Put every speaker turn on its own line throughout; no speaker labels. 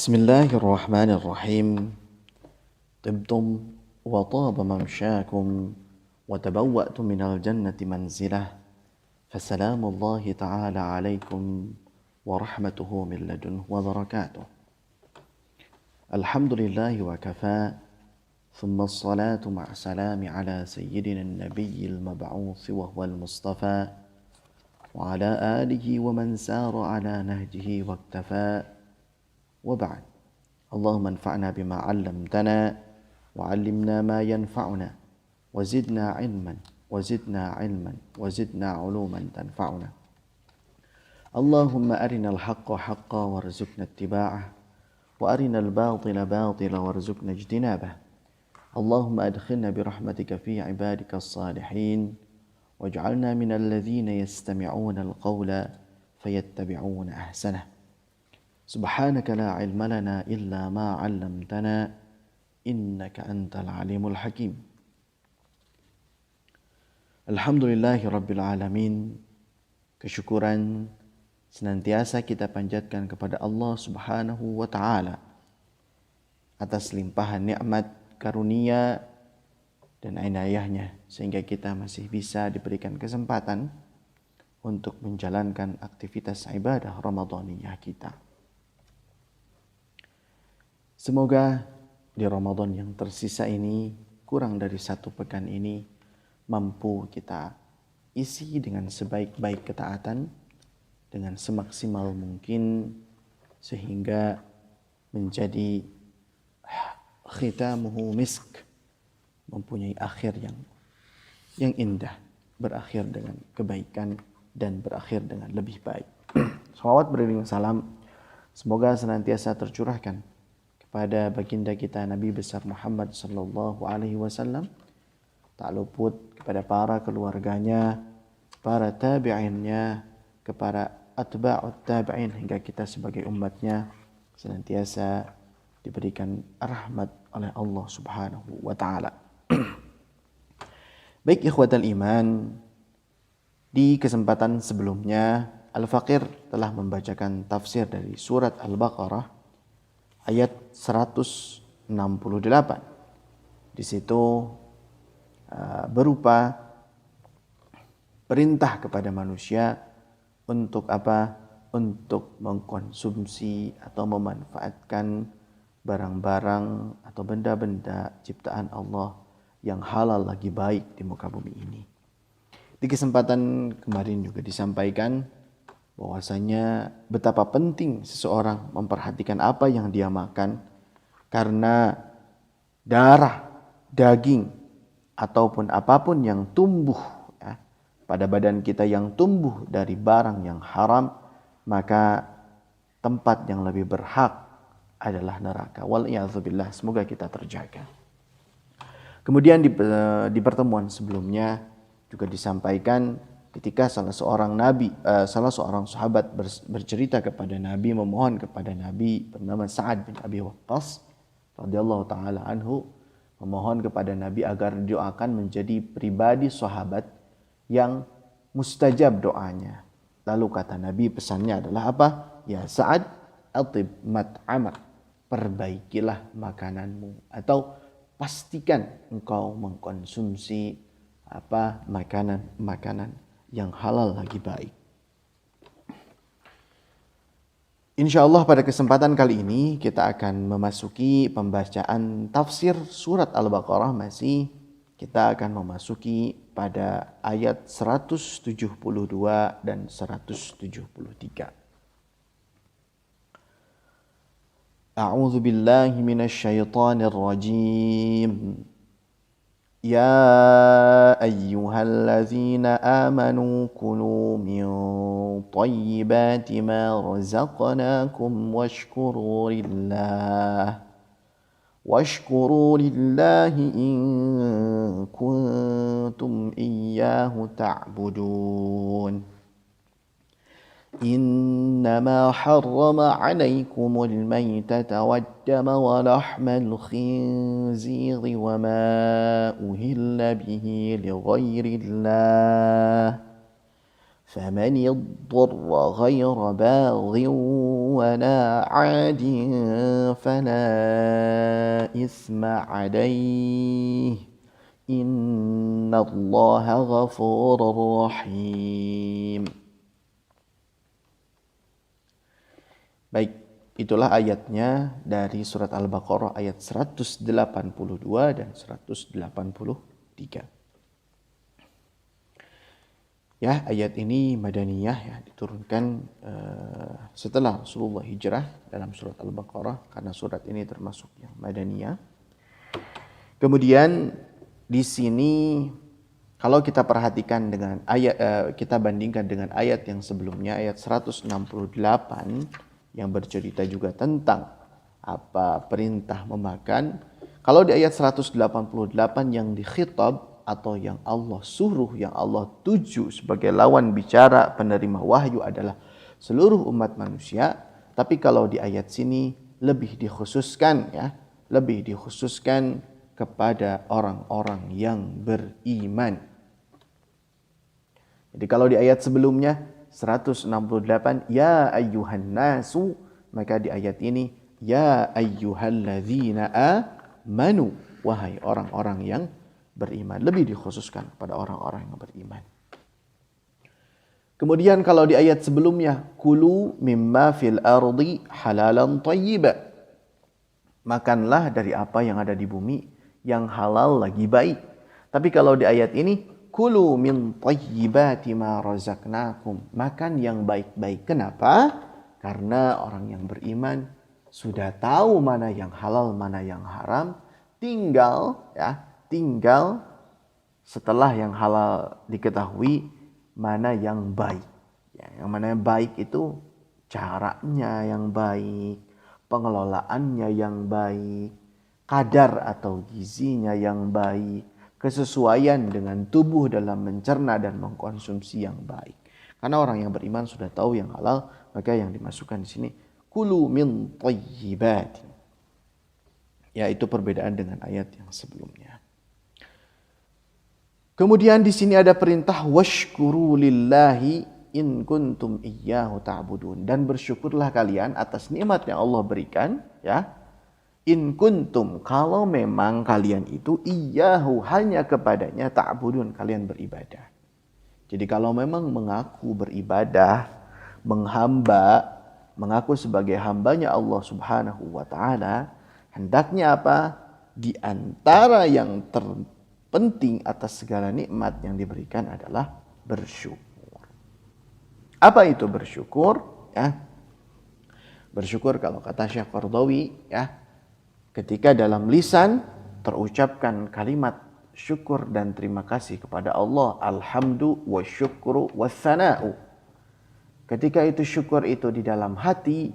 Bismillahirrahmanirrahim. Tibtum wa taba mamsyakum wa tabawwa'tum minal jannati manzilah. Fasalamullahi ta'ala alaikum wa rahmatuhu min ladunhu wa barakatuh. Alhamdulillahi wa kafa. Thumma assalatu ma'asalami ala sayyidina nabiyil mab'uthi wa huwal mustafa. Wa ala alihi wa man sara ala nahjihi wa iktafa. وبعد اللهم انفعنا بما علمتنا وعلمنا ما ينفعنا وزدنا علما وزدنا علوما تنفعنا اللهم أرنا الحق حقا وارزقنا اتباعه وأرنا الباطل باطلا وارزقنا اجتنابه اللهم أدخلنا برحمتك في عبادك الصالحين واجعلنا من الذين يستمعون القول فيتبعون أحسنه سبحانك لا علم لنا إلا ما علمتنا إنك أنت العليم الحكيم. Alhamdulillahi Rabbil Alamin. Kesyukuran senantiasa kita panjatkan kepada Allah Subhanahu wa Ta'ala atas limpahan nikmat, karunia dan inayahnya sehingga kita masih bisa diberikan kesempatan untuk menjalankan aktivitas ibadah Ramadaniyah kita. Semoga di Ramadan yang tersisa ini, kurang dari 1 pekan ini, mampu kita isi dengan sebaik-baik ketaatan, dengan semaksimal mungkin, sehingga menjadi khitamuhu misk, mempunyai akhir yang indah, berakhir dengan kebaikan dan berakhir dengan lebih baik. Salawat beriring salam semoga senantiasa tercurahkan pada baginda kita Nabi besar Muhammad sallallahu alaihi wasallam, tak luput kepada para keluarganya, para tabi'innya, kepada atba'ut tabi'in hingga kita sebagai umatnya senantiasa diberikan rahmat oleh Allah Subhanahu wa Ta'ala. Baik ikhwatal iman, di kesempatan sebelumnya Al-Faqir telah membacakan tafsir dari surat Al-Baqarah ayat 168. Di situ berupa perintah kepada manusia untuk apa? Untuk mengkonsumsi atau memanfaatkan barang-barang atau benda-benda ciptaan Allah yang halal lagi baik di muka bumi ini. Di kesempatan kemarin juga disampaikan bahwasanya betapa penting seseorang memperhatikan apa yang dia makan, karena darah, daging, ataupun apapun yang tumbuh pada badan kita yang tumbuh dari barang yang haram, maka tempat yang lebih berhak adalah neraka. Wal'iyadzubillah, semoga kita terjaga. Kemudian di pertemuan sebelumnya juga disampaikan ketika salah seorang sahabat bercerita kepada Nabi, memohon kepada Nabi, bernama Sa'ad bin Abi Waqqas radhiyallahu taala anhu, memohon kepada Nabi agar didoakan menjadi pribadi sahabat yang mustajab doanya. Lalu kata Nabi, pesannya adalah apa? Ya Sa'ad, atib mat'amak, perbaikilah makananmu, atau pastikan engkau mengkonsumsi makanan yang halal lagi baik. Insyaallah pada kesempatan kali ini kita akan memasuki pembacaan tafsir surat Al-Baqarah. Kita akan memasuki pada ayat 172 dan 173. A'udzu billahi minasyaitonir rajim. يا أيها الذين آمنوا كلوا من طيبات ما رزقناكم واشكروا لله إن كنتم إياه تعبدون إنما حرم عليكم الميتة والدم ولحم الخنزير وما أهل به لغير الله فمن اضطر غير باغ ولا عاد فلا إثم عليه إن الله غفور رحيم. Baik, itulah ayatnya dari surat Al-Baqarah ayat 182 dan 183. Ya, ayat ini madaniyah ya, diturunkan setelah Rasulullah hijrah dalam surat Al-Baqarah karena surat ini termasuk yang madaniyah. Kemudian di sini kalau kita perhatikan dengan ayat kita bandingkan dengan ayat yang sebelumnya ayat 168 yang bercerita juga tentang apa perintah memakan. Kalau di ayat 188 yang dikhitab atau yang Allah suruh, yang Allah tuju sebagai lawan bicara penerima wahyu adalah seluruh umat manusia. Tapi kalau di ayat sini lebih dikhususkan ya, lebih dikhususkan kepada orang-orang yang beriman. Jadi kalau di ayat sebelumnya 168 ya ayyuhan nasu, maka di ayat ini ya ayyuhalladzina amanu, wahai orang-orang yang beriman, lebih dikhususkan pada orang-orang yang beriman. Kemudian kalau di ayat sebelumnya kulu mimma fil ardi halalan thayyiba, makanlah dari apa yang ada di bumi yang halal lagi baik. Tapi kalau di ayat ini kulu min thayyibati ma razaqnakum, makan yang baik-baik. Kenapa? Karena orang yang beriman sudah tahu mana yang halal, mana yang haram, tinggal setelah yang halal diketahui mana yang baik. Ya, yang mana yang baik itu caranya yang baik, pengelolaannya yang baik, kadar atau gizinya yang baik, kesesuaian dengan tubuh dalam mencerna dan mengkonsumsi yang baik. Karena orang yang beriman sudah tahu yang halal, maka yang dimasukkan di sini kulu min thayyibati. Ya, itu perbedaan dengan ayat yang sebelumnya. Kemudian di sini ada perintah washkuru lillahi in kuntum iyyahu ta'budun, dan bersyukurlah kalian atas nikmat yang Allah berikan ya. In kuntum, kalau memang kalian itu iyyahu, hanya kepadanya, ta'budun, kalian beribadah. Jadi kalau memang mengaku beribadah, mengaku sebagai hambanya Allah Subhanahu wa taala, hendaknya apa? Di antara yang terpenting atas segala nikmat yang diberikan adalah bersyukur. Apa itu bersyukur? Ya. Bersyukur kalau kata Syekh Qardawi ya, ketika dalam lisan terucapkan kalimat syukur dan terima kasih kepada Allah, alhamdu wa syukru wa thana'u. Ketika itu syukur itu di dalam hati,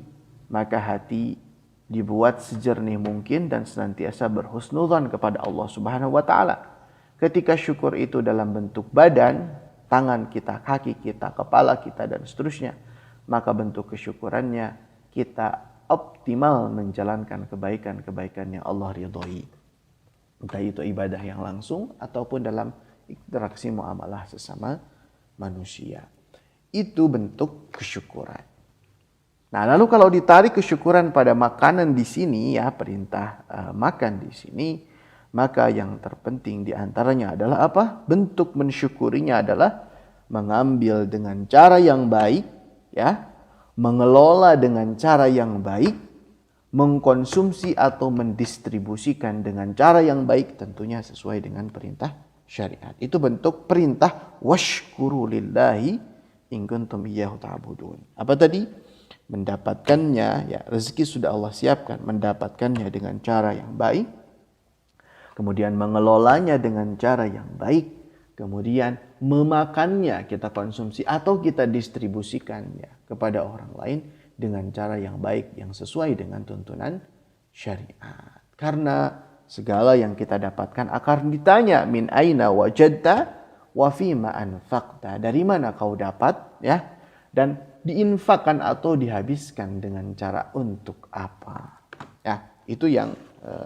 maka hati dibuat sejernih mungkin dan senantiasa berhusnudzan kepada Allah Subhanahu wa taala. Ketika syukur itu dalam bentuk badan, tangan kita, kaki kita, kepala kita dan seterusnya, maka bentuk kesyukurannya kita optimal menjalankan kebaikan-kebaikan yang Allah ridhoi. Entah itu ibadah yang langsung ataupun dalam interaksi muamalah sesama manusia. Itu bentuk kesyukuran. Nah, lalu kalau ditarik kesyukuran pada makanan di sini ya, perintah makan di sini, maka yang terpenting di antaranya adalah apa? Bentuk mensyukurinya adalah mengambil dengan cara yang baik ya, mengelola dengan cara yang baik, mengkonsumsi atau mendistribusikan dengan cara yang baik, tentunya sesuai dengan perintah syariat. Itu bentuk perintah washkuru lillahi in kuntum iyyahu ta'budun. Apa tadi? Mendapatkannya ya, rezeki sudah Allah siapkan, mendapatkannya dengan cara yang baik, kemudian mengelolanya dengan cara yang baik, kemudian memakannya, kita konsumsi atau kita distribusikannya kepada orang lain dengan cara yang baik, yang sesuai dengan tuntunan syariat. Karena segala yang kita dapatkan akan ditanya, min aina wajadta wa fima anfaqta, dari mana kau dapat ya, dan diinfakkan atau dihabiskan dengan cara untuk apa ya. Itu yang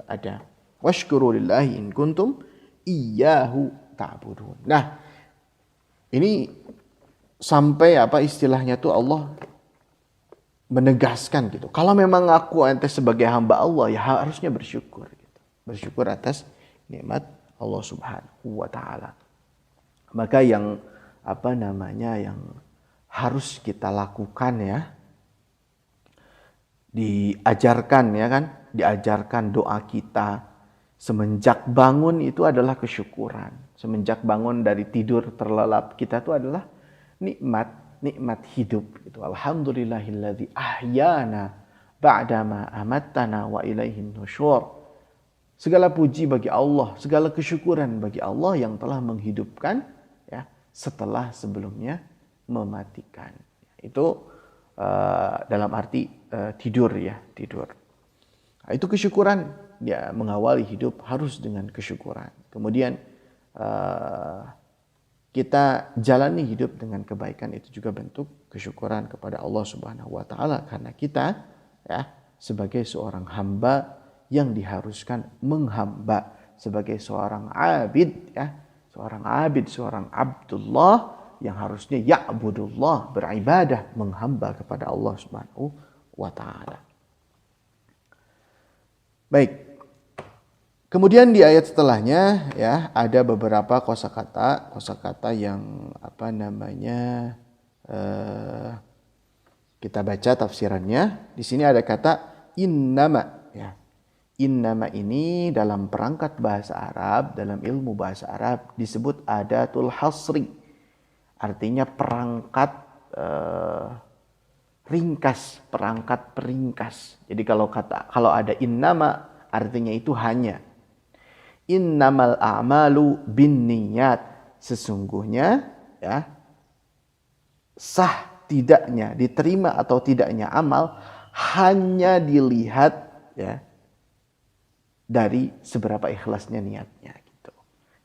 ada. Washkuru lillahi in kuntum iyyahu ta'budun. Nah, ini sampai apa istilahnya tuh Allah menegaskan gitu. Kalau memang aku ente sebagai hamba Allah ya harusnya bersyukur gitu. Bersyukur atas nikmat Allah Subhanahu wa taala. Maka yang yang harus kita lakukan ya, diajarkan doa kita semenjak bangun itu adalah kesyukuran. Semenjak bangun dari tidur terlelap kita itu adalah nikmat hidup itu. Alhamdulillahilladzi ahyana ba'dama amattana wa ilaihin nusyur. Segala puji bagi Allah, segala kesyukuran bagi Allah yang telah menghidupkan ya setelah sebelumnya mematikan. Itu dalam arti tidur. Nah, itu kesyukuran, ya mengawali hidup harus dengan kesyukuran. Kemudian kita jalani hidup dengan kebaikan, itu juga bentuk kesyukuran kepada Allah Subhanahu wa taala karena kita ya sebagai seorang hamba yang diharuskan menghamba, sebagai seorang abid ya, seorang abdullah yang harusnya ya'budullah, beribadah, menghamba kepada Allah Subhanahu wa taala. Baik. Kemudian di ayat setelahnya ya ada beberapa kosakata yang kita baca tafsirannya. Di sini ada kata innama ya. Innama ini dalam perangkat bahasa Arab, dalam ilmu bahasa Arab disebut adatul hasri. Artinya perangkat perangkat peringkas. Jadi kalau ada innama artinya itu hanya. Innamal a'malu binniyat. Sesungguhnya ya sah tidaknya, diterima atau tidaknya amal hanya dilihat ya dari seberapa ikhlasnya niatnya gitu.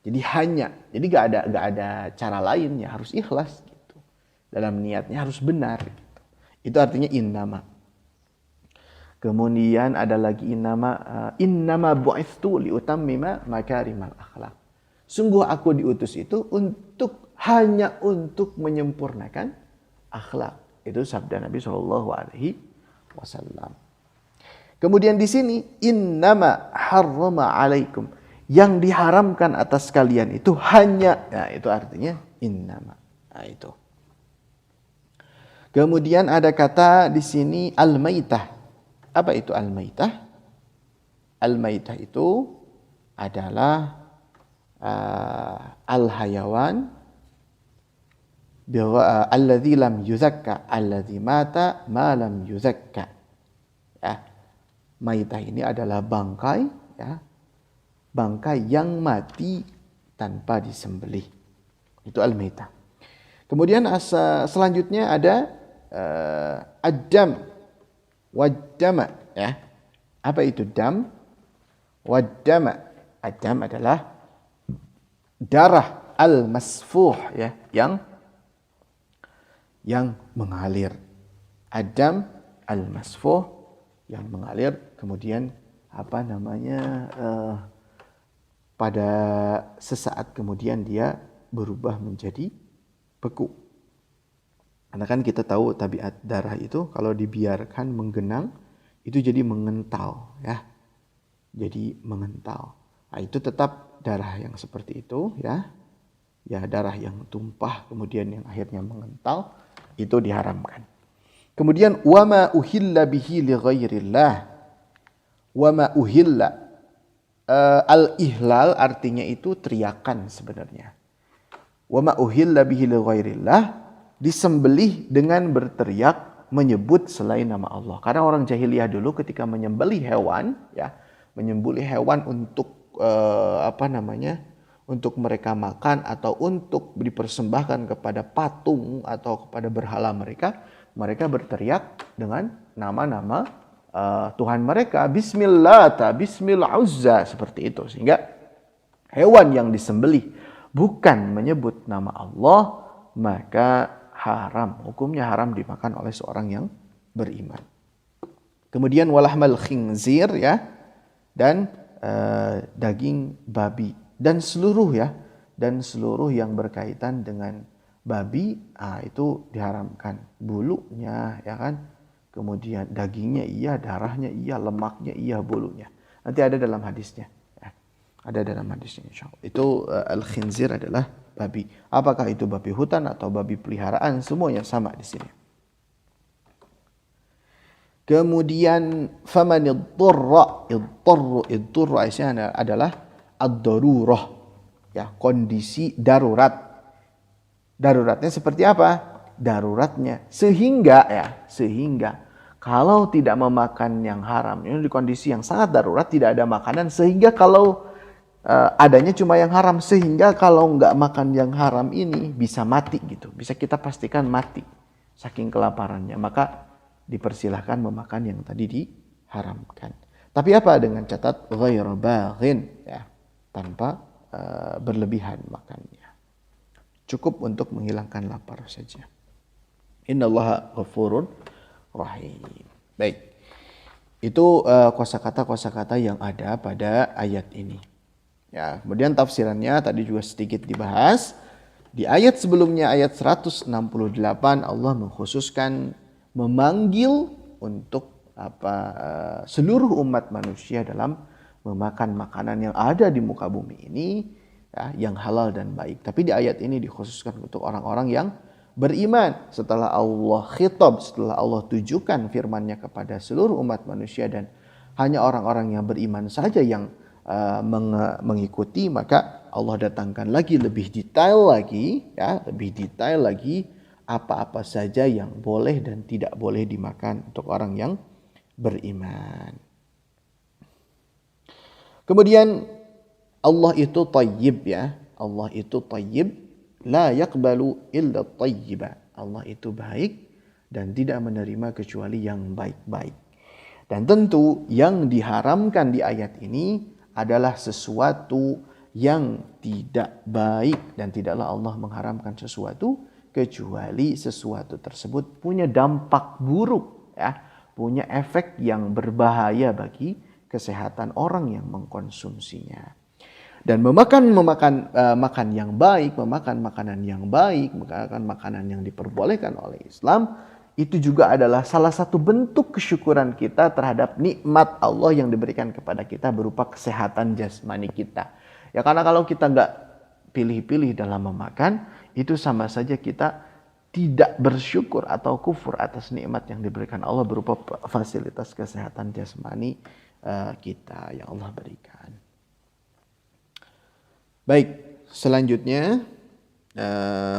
Jadi gak ada cara lain ya, harus ikhlas gitu. Dalam niatnya harus benar gitu. Itu artinya innama. Kemudian ada lagi innama bu'ithtu liutammima makarimal akhlak. Sungguh aku diutus itu hanya untuk menyempurnakan akhlak. Itu sabda Nabi SAW. Kemudian di sini innama harrama alaikum, yang diharamkan atas kalian itu hanya, nah itu artinya innama. Nah itu. Kemudian ada kata di sini al-maitah. Apa itu al-maitah? Al-maitah itu adalah al-hayawan alladzi lam yuzakka, alladzi mata ma lam yuzakka. Ya. Maitah ini adalah bangkai ya. Bangkai yang mati tanpa disembelih. Itu al-maitah. Kemudian selanjutnya ada ad-dam wad-dama ya. Apa itu dam? Wad-dama. Ad-dam adalah darah al-masfuh ya, yang mengalir. Ad-dam al-masfuh yang mengalir, kemudian pada sesaat kemudian dia berubah menjadi beku. Karena kan kita tahu tabiat darah itu kalau dibiarkan menggenang itu jadi mengental ya. Jadi mengental. Nah, itu tetap darah yang seperti itu ya. Ya darah yang tumpah kemudian yang akhirnya mengental itu diharamkan. Kemudian wama uhilla bihi li ghairillah. Wama uhilla al-ihlal artinya itu teriakan sebenarnya. Wama uhilla bihi li ghairillah, disembelih dengan berteriak menyebut selain nama Allah. Karena orang jahiliyah dulu ketika menyembelih hewan ya, menyembelih hewan untuk untuk mereka makan atau untuk dipersembahkan kepada patung atau kepada berhala mereka berteriak dengan nama-nama Tuhan mereka, Bismillah, Bismil Uzza, seperti itu. Sehingga hewan yang disembelih bukan menyebut nama Allah, maka haram, hukumnya haram dimakan oleh seorang yang beriman. Kemudian walahmal khinzir ya, dan daging babi dan seluruh yang berkaitan dengan babi itu diharamkan, bulunya ya kan, kemudian dagingnya iya, darahnya iya, lemaknya iya, bulunya. Nanti ada dalam hadisnya. Ya. Ada dalam hadisnya insyaallah. Itu al-khinzir adalah babi. Apakah itu babi hutan atau babi peliharaan, semuanya sama di sini. Kemudian faman idturra isinya adalah ad-darurah, ya, kondisi darurat. Daruratnya seperti apa? Daruratnya sehingga kalau tidak memakan yang haram, ini di kondisi yang sangat darurat, tidak ada makanan, sehingga kalau adanya cuma yang haram, sehingga kalau nggak makan yang haram ini bisa mati gitu, bisa kita pastikan mati saking kelaparannya, maka dipersilahkan memakan yang tadi diharamkan. Tapi apa? Dengan catat ghair baghin, ya, tanpa berlebihan makannya. Cukup untuk menghilangkan lapar saja. Innallaha ghafurur rahim. Baik. Itu kosakata-kosakata yang ada pada ayat ini. Ya, kemudian tafsirannya tadi juga sedikit dibahas. Di ayat sebelumnya, ayat 168, Allah mengkhususkan memanggil untuk seluruh umat manusia dalam memakan makanan yang ada di muka bumi ini, ya, yang halal dan baik. Tapi di ayat ini dikhususkan untuk orang-orang yang beriman. Setelah Allah khitab, setelah Allah tujukan firman-Nya kepada seluruh umat manusia dan hanya orang-orang yang beriman saja yang mengikuti, maka Allah datangkan lagi lebih detail lagi, ya, lebih detail lagi apa-apa saja yang boleh dan tidak boleh dimakan untuk orang yang beriman. Kemudian Allah itu tayyib, ya. Allah itu tayyib, la yaqbalu illa tayyiba. Allah itu baik dan tidak menerima kecuali yang baik-baik. Dan tentu yang diharamkan di ayat ini adalah sesuatu yang tidak baik, dan tidaklah Allah mengharamkan sesuatu kecuali sesuatu tersebut punya dampak buruk, ya, punya efek yang berbahaya bagi kesehatan orang yang mengkonsumsinya. Dan makan yang baik, memakan makanan yang baik, memakan makanan yang diperbolehkan oleh Islam, itu juga adalah salah satu bentuk kesyukuran kita terhadap nikmat Allah yang diberikan kepada kita berupa kesehatan jasmani kita. Ya, karena kalau kita nggak pilih-pilih dalam memakan, itu sama saja kita tidak bersyukur atau kufur atas nikmat yang diberikan Allah berupa fasilitas kesehatan jasmani kita yang Allah berikan. Baik, selanjutnya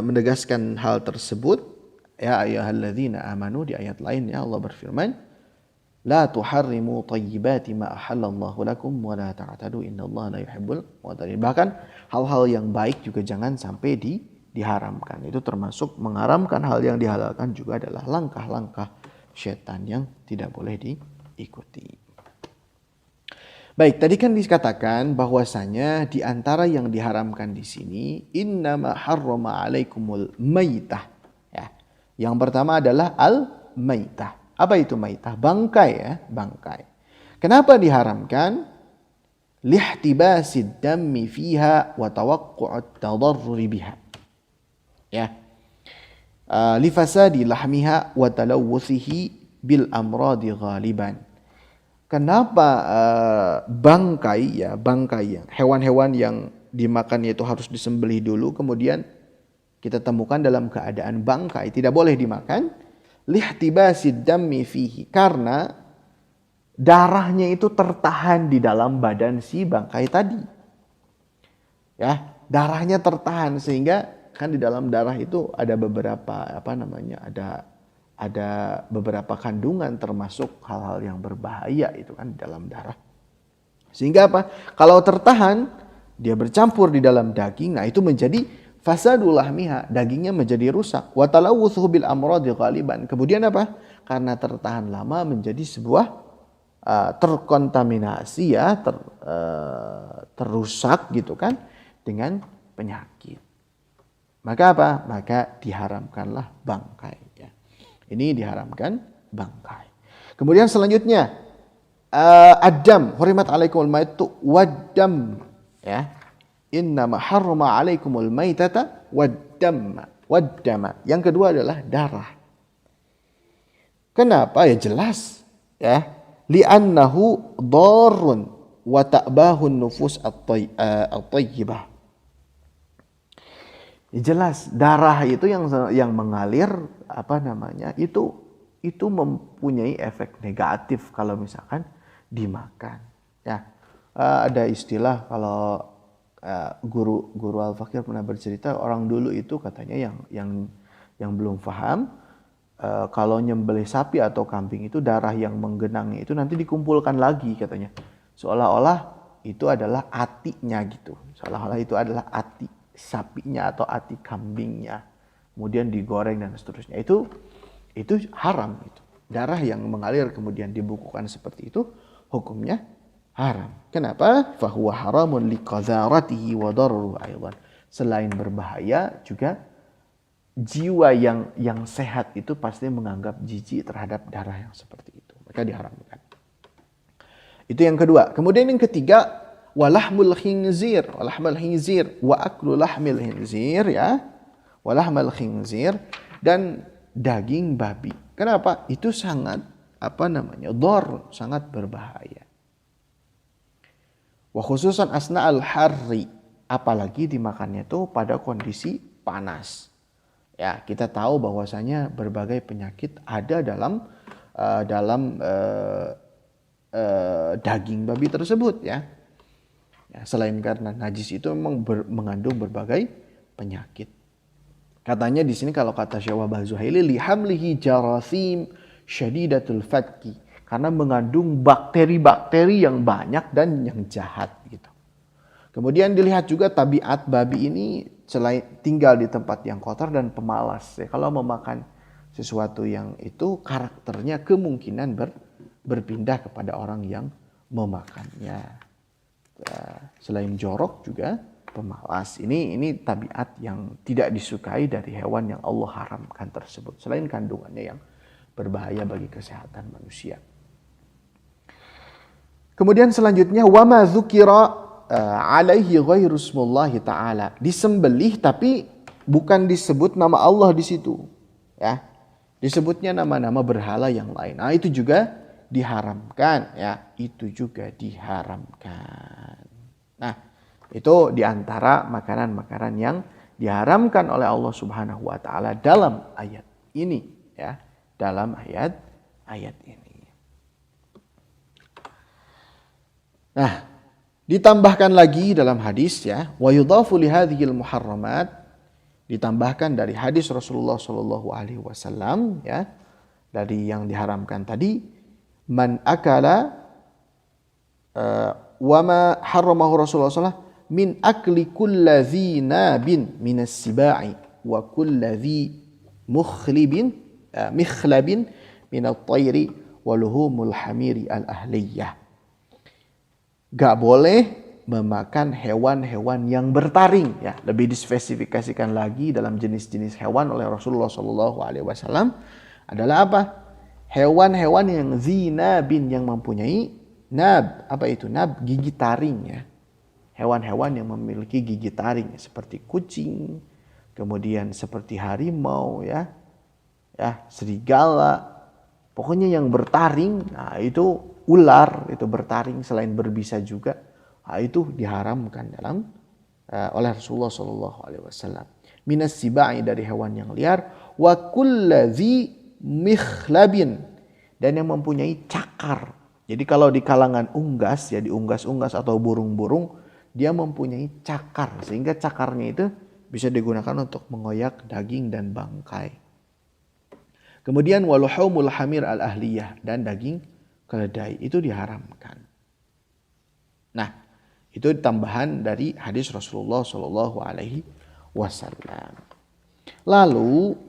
menegaskan hal tersebut, ya ayyuhalladzina amanu, di ayat lain ya Allah berfirman, la tuharrimu thayyibati ma ahallallahu lakum wa la ta'tadu innallaha la yuhibbul mu'tadin. Bahkan hal-hal yang baik juga jangan sampai diharamkan. Itu termasuk mengharamkan hal yang dihalalkan juga adalah langkah-langkah syaitan yang tidak boleh diikuti. Baik, tadi kan dikatakan bahwasanya di antara yang diharamkan di sini innama harrama alaikumul maitah, ya. Yang pertama adalah al-maitah. Apa itu maitah? Bangkai, ya, bangkai. Kenapa diharamkan? Lihtibasid dammi fiha wa tawaqqu'at tadarruri biha. Ya. Lifasadi lahmiha wa talawwuthihi bil amradi ghaliban. Kenapa bangkai, ya, bangkai, ya, hewan-hewan yang dimakannya itu harus disembelih dulu, kemudian kita temukan dalam keadaan bangkai, tidak boleh dimakan. Lihtibasid dammi fihi, karena darahnya itu tertahan di dalam badan si bangkai tadi. Ya, darahnya tertahan sehingga kan di dalam darah itu ada beberapa ada beberapa kandungan termasuk hal-hal yang berbahaya itu kan di dalam darah. Sehingga apa? Kalau tertahan, dia bercampur di dalam daging, nah itu menjadi fasadul lahmiha, dagingnya menjadi rusak. Wa talawwuthu bil amradi ghaliban. Kemudian apa? Karena tertahan lama menjadi sebuah terkontaminasi, ya, terusak gitu kan dengan penyakit. Maka apa? Maka diharamkanlah bangkai, ya. Ini diharamkan bangkai. Kemudian selanjutnya ad-dam, hurimat alaikumul maitu wad-dam, ya. Innama harrama alaikumul maitata wad-dam. waddama. Yang kedua adalah darah. Kenapa? Ya jelas ya. Li'annahu dharrun wa ta'bahun nufus at-thayyibah. Ya jelas darah itu yang mengalir itu mempunyai efek negatif kalau misalkan dimakan. Ya. Ada istilah kalau guru Al-Fakir pernah bercerita, orang dulu itu katanya yang belum paham, kalau nyembelih sapi atau kambing itu darah yang menggenangnya itu nanti dikumpulkan lagi katanya. Seolah-olah itu adalah atinya gitu. Seolah-olah itu adalah ati sapinya atau ati kambingnya. Kemudian digoreng dan seterusnya. Itu haram itu. Darah yang mengalir kemudian dibukukan seperti itu hukumnya haram. Kenapa? Fahuwa haramun liqadzaratihi wa darruhu aidan. Selain berbahaya juga jiwa yang sehat itu pasti menganggap jijik terhadap darah yang seperti itu. Maka diharamkan. Itu yang kedua. Kemudian yang ketiga, walahmul khinzir wa aklu lahmil khinzir ya. Walahmul khinzir dan daging babi. Kenapa? Itu sangat sangat berbahaya. Wa khususan asna al-harri, apalagi dimakannya itu pada kondisi panas. Ya, kita tahu bahwasanya berbagai penyakit ada dalam daging babi tersebut ya. Ya, selain karena najis itu memang mengandung berbagai penyakit. Katanya di sini kalau kata Syekh Wahbah Zuhaili lihamlihi jarasim syadidatul fatki, karena mengandung bakteri-bakteri yang banyak dan yang jahat gitu. Kemudian dilihat juga tabiat babi ini selain tinggal di tempat yang kotor dan pemalas. Ya, kalau memakan sesuatu yang itu karakternya kemungkinan berpindah kepada orang yang memakannya. Selain jorok juga pemalas. Ini tabiat yang tidak disukai dari hewan yang Allah haramkan tersebut. Selain kandungannya yang berbahaya bagi kesehatan manusia. Kemudian selanjutnya wama dzukira alaihi ghairu ismullahi ta'ala. Disembelih tapi bukan disebut nama Allah di situ. Ya. Disebutnya nama-nama berhala yang lain. Nah, itu juga diharamkan ya. Itu juga diharamkan. Nah, itu diantara makanan-makanan yang diharamkan oleh Allah Subhanahu wa taala dalam ayat ini ya. Dalam ayat ini. Nah, ditambahkan lagi dalam hadis ya, wa yudhafu li hadhil muharramat, ditambahkan dari hadis Rasulullah sallallahu alaihi wasallam ya, dari yang diharamkan tadi, man akala wa ma harramahu Rasulullah sallallahu min akli kulladzi nabin minas sibai wa kulladzi mikhlabin minat tayri wa luhumul hamiri al-ahliyah. Gak boleh memakan hewan-hewan yang bertaring ya. Lebih dispesifikasikan lagi dalam jenis-jenis hewan oleh Rasulullah SAW adalah apa? Hewan-hewan yang zinabin, yang mempunyai nab. Apa itu nab? Gigi taring ya. Hewan-hewan yang memiliki gigi taring seperti kucing, kemudian seperti harimau ya, serigala. Pokoknya yang bertaring, nah itu ular itu bertaring selain berbisa juga, itu diharamkan oleh Rasulullah SAW. Minas sibai, dari hewan yang liar, wa kulladzi mikhlabin, dan yang mempunyai cakar. Jadi kalau di kalangan unggas ya, di unggas-unggas atau burung-burung, dia mempunyai cakar sehingga cakarnya itu bisa digunakan untuk mengoyak daging dan bangkai. Kemudian waluhumul hamir al-ahliyah, dan daging keledai itu diharamkan. Nah, itu tambahan dari hadis Rasulullah Shallallahu Alaihi Wasallam. Lalu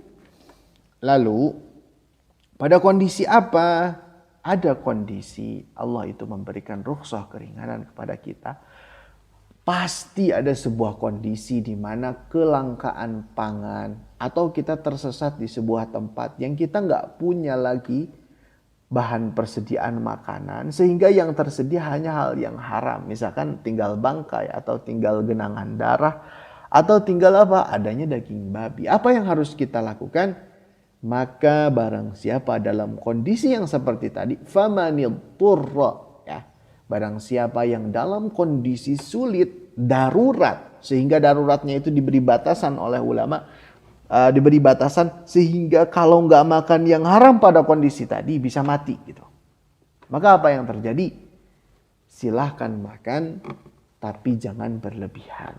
pada kondisi apa? Ada kondisi Allah itu memberikan rukhsah, keringanan kepada kita. Pasti ada sebuah kondisi di mana kelangkaan pangan atau kita tersesat di sebuah tempat yang kita nggak punya lagi bahan persediaan makanan, sehingga yang tersedia hanya hal yang haram, misalkan tinggal bangkai atau tinggal genangan darah Atau tinggal apa? Adanya daging babi. Apa yang harus kita lakukan? Maka barang siapa dalam kondisi yang seperti tadi, famanil turra, ya. Barang siapa yang dalam kondisi sulit, darurat, sehingga daruratnya itu diberi batasan oleh ulama, diberi batasan sehingga kalau nggak makan yang haram pada kondisi tadi bisa mati gitu. Maka apa yang terjadi? Silahkan makan, tapi jangan berlebihan.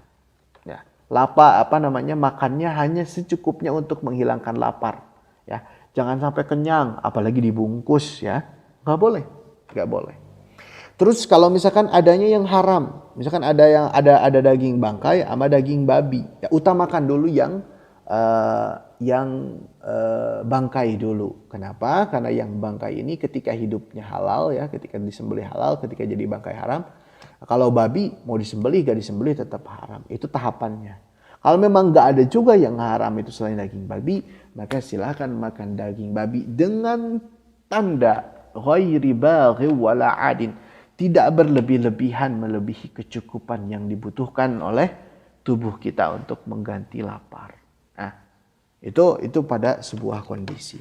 Ya, makannya hanya secukupnya untuk menghilangkan lapar. Ya, jangan sampai kenyang, apalagi dibungkus ya, nggak boleh. Terus kalau misalkan adanya yang haram, misalkan ada daging bangkai sama daging babi, ya utamakan dulu yang bangkai dulu. Kenapa? Karena yang bangkai ini ketika hidupnya halal ya, ketika disembelih halal, ketika jadi bangkai haram. Kalau babi mau disembelih gak disembelih tetap haram. Itu tahapannya. Kalau memang gak ada juga yang haram itu selain daging babi, maka silakan makan daging babi dengan tanda ghairi baghi wala adin. Tidak berlebih-lebihan melebihi kecukupan yang dibutuhkan oleh tubuh kita untuk mengganti lapar. Nah, itu pada sebuah kondisi.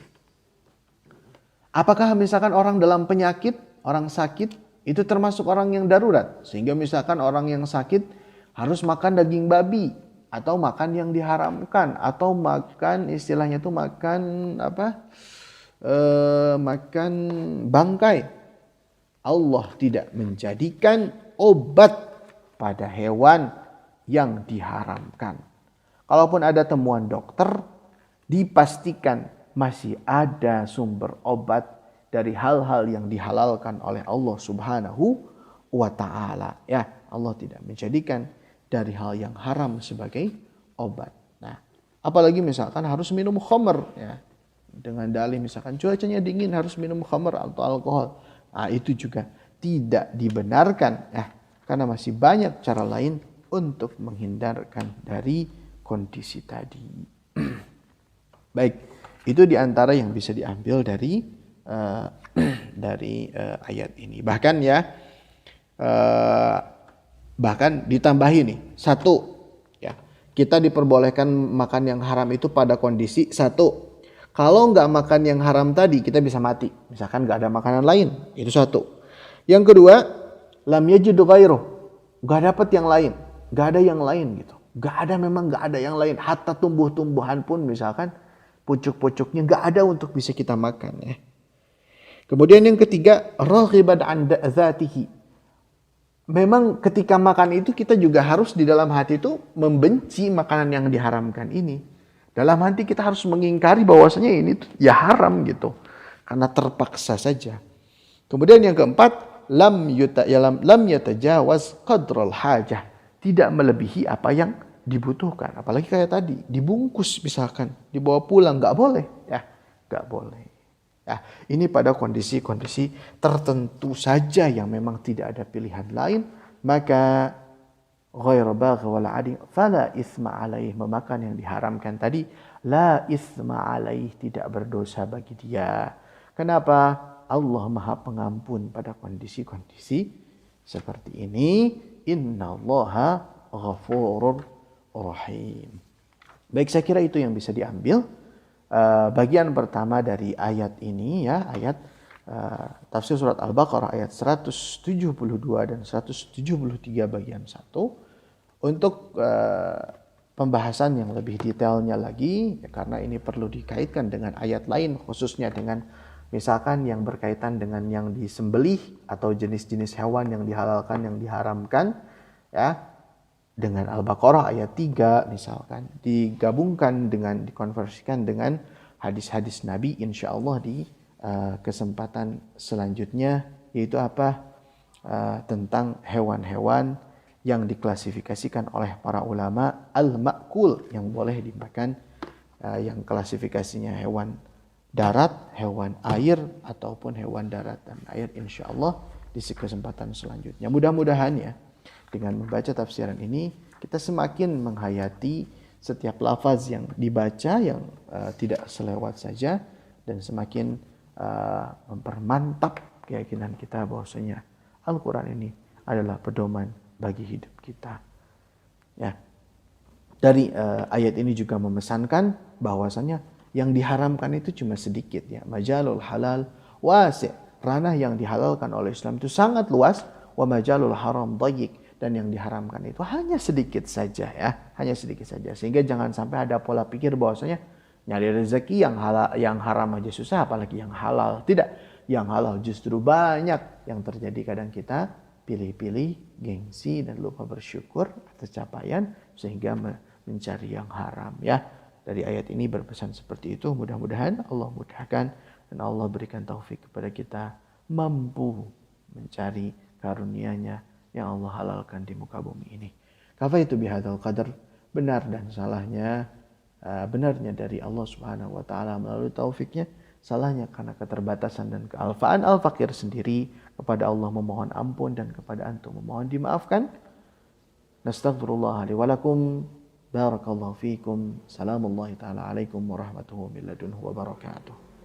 Apakah misalkan orang dalam penyakit, orang sakit, itu termasuk orang yang darurat. Sehingga misalkan orang yang sakit harus makan daging babi. Atau makan yang diharamkan. Atau makan istilahnya itu makan makan bangkai. Allah tidak menjadikan obat pada hewan yang diharamkan. Kalaupun ada temuan dokter, dipastikan masih ada sumber obat dari hal-hal yang dihalalkan oleh Allah Subhanahu wa ta'ala. Ya, Allah tidak menjadikan dari hal yang haram sebagai obat. Nah, apalagi misalkan harus minum khamr ya. Dengan dalih misalkan cuacanya dingin harus minum khamr atau alkohol. Nah, itu juga tidak dibenarkan ya, karena masih banyak cara lain untuk menghindarkan dari kondisi tadi. Baik, itu diantara yang bisa diambil dari ayat ini. Bahkan ditambahi nih, satu ya, kita diperbolehkan makan yang haram itu pada kondisi satu, kalau nggak makan yang haram tadi kita bisa mati, misalkan nggak ada makanan lain, itu satu. Yang kedua, lam yajidu ghairuh, nggak dapat yang lain, nggak ada yang lain gitu, memang nggak ada yang lain, hatta tumbuh-tumbuhan pun misalkan pucuk-pucuknya nggak ada untuk bisa kita makan ya. Kemudian yang ketiga, raghiban an dzatihi. Memang ketika makan itu kita juga harus di dalam hati itu membenci makanan yang diharamkan ini. Dalam hati kita harus mengingkari bahwasanya ini ya haram gitu. Karena terpaksa saja. Kemudian yang keempat, lam yatajawaz qadral hajah. Tidak melebihi apa yang dibutuhkan. Apalagi kayak tadi, dibungkus misalkan, dibawa pulang, nggak boleh. Ya, nggak boleh. Ya, ini pada kondisi-kondisi tertentu saja yang memang tidak ada pilihan lain, maka ghairu baghi wala adin fala isma alaih, memakan yang diharamkan tadi la isma alaih, tidak berdosa bagi dia. Kenapa? Allah Maha Pengampun pada kondisi-kondisi seperti ini. Innallaha ghafurur rahim. Baik, saya kira itu yang bisa diambil bagian pertama dari ayat ini ya, ayat tafsir surat Al-Baqarah ayat 172 dan 173 bagian 1. Untuk pembahasan yang lebih detailnya lagi ya, karena ini perlu dikaitkan dengan ayat lain, khususnya dengan misalkan yang berkaitan dengan yang disembelih atau jenis-jenis hewan yang dihalalkan, yang diharamkan ya, dengan Al-Baqarah ayat 3 misalkan, digabungkan dengan, dikonversikan dengan hadis-hadis Nabi, insya Allah di kesempatan selanjutnya, yaitu tentang hewan-hewan yang diklasifikasikan oleh para ulama al-ma'kul, yang boleh dimakan, yang klasifikasinya hewan darat, hewan air, ataupun hewan darat dan air, insya Allah di kesempatan selanjutnya. Mudah-mudahan ya, dengan membaca tafsiran ini kita semakin menghayati setiap lafaz yang dibaca, yang tidak selewat saja, dan semakin mempermantap keyakinan kita bahwasanya Al-Quran ini adalah pedoman bagi hidup kita. Ya, Dari ayat ini juga memesankan bahwasanya yang diharamkan itu cuma sedikit ya. Majalul halal wasi'. Ranah yang dihalalkan oleh Islam itu sangat luas. Wa majalul haram dhayiq. Dan yang diharamkan itu hanya sedikit saja ya. Hanya sedikit saja. Sehingga jangan sampai ada pola pikir bahwasanya nyari rezeki yang haram aja susah apalagi yang halal. Tidak. Yang halal justru banyak. Yang terjadi kadang kita pilih-pilih, gengsi dan lupa bersyukur atas capaian sehingga mencari yang haram ya. Dari ayat ini berpesan seperti itu. Mudah-mudahan Allah mudahkan dan Allah berikan taufik kepada kita mampu mencari karunia-Nya yang Allah halalkan di muka bumi ini. Kafaitu bihadzal qadar, benar dan salahnya benarnya dari Allah Subhanahu wa taala melalui taufiknya, salahnya karena keterbatasan dan kealfaan al-fakir sendiri. Kepada Allah memohon ampun dan kepada antum memohon dimaafkan. Nastaghfirullah li wa lakum. Barakallahu fiikum. Salamullahi taala alaikum warahmatullahi wabarakatuh.